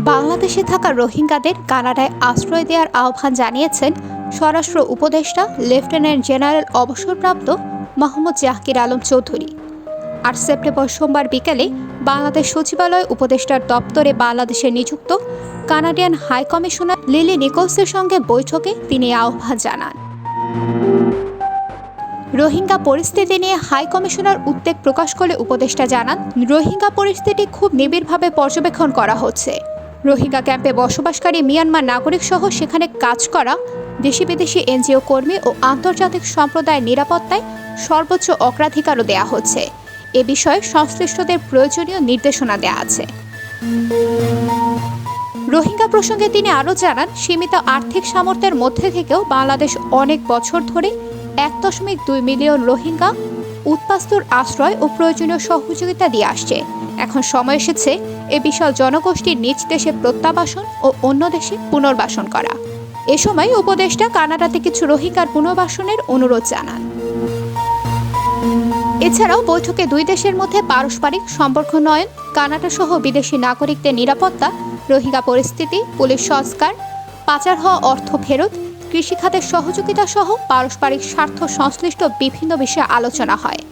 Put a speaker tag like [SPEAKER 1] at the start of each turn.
[SPEAKER 1] বাংলাদেশে থাকা রোহিঙ্গাদের কানাডায় আশ্রয় দেওয়ার আহ্বান জানিয়েছেন স্বরাষ্ট্র উপদেষ্টা লেফটেন্যান্ট জেনারেল অবসরপ্রাপ্ত মোহাম্মদ জাকির আলম চৌধুরী। ৮ সেপ্টেম্বর সোমবার বিকেলে বাংলাদেশ সচিবালয় উপদেষ্টার দপ্তরে বাংলাদেশে নিযুক্ত কানাডিয়ান হাই কমিশনার লিলি নিকোলসের সঙ্গে বৈঠকে তিনি আহ্বান জানান। রোহিঙ্গা পরিস্থিতি নিয়ে হাই কমিশনার উদ্বেগ প্রকাশ করে উপদেষ্টা জানান, রোহিঙ্গা পরিস্থিতি খুব নিবিড়ভাবে পর্যবেক্ষণ করা হচ্ছে। রোহিঙ্গা ক্যাম্পে বসবাসকারী মিয়ানমার নাগরিক সহ সেখানে কাজ করা দেশি বিদেশি এনজিও কর্মী ও আন্তর্জাতিক সম্প্রদায়ের নিরাপত্তায় সর্বোচ্চ অগ্রাধিকারও দেওয়া হচ্ছে। এ বিষয়ে সংশ্লিষ্টদের প্রয়োজনীয় নির্দেশনা দেওয়া আছে। রোহিঙ্গা প্রসঙ্গে তিনি আরও জানান, সীমিত আর্থিক সামর্থ্যের মধ্যে থেকেও বাংলাদেশ অনেক বছর ধরে ১.২ মিলিয়ন রোহিঙ্গা উদ্বাস্তুর আশ্রয় ও প্রয়োজনীয় সহযোগিতা দিয়ে আসছে। এখন সময় এসেছে এ বিশাল জনগোষ্ঠীর নিজ দেশে প্রত্যাবাসন ও অন্য দেশে পুনর্বাসন করা। এ সময় উপদেষ্টা কানাডাতে কিছু রোহিঙ্গার পুনর্বাসনের অনুরোধ জানান। এছাড়াও বৈঠকে দুই দেশের মধ্যে পারস্পরিক সম্পর্ক উন্নয়ন, কানাডা সহ বিদেশি নাগরিকদের নিরাপত্তা, রোহিঙ্গা পরিস্থিতি, পুলিশ সংস্কার, পাচার হওয়া অর্থ ফেরত, কৃষিখাতের সহযোগিতা সহ পারস্পরিক স্বার্থ সংশ্লিষ্ট বিভিন্ন বিষয়ে আলোচনা হয়।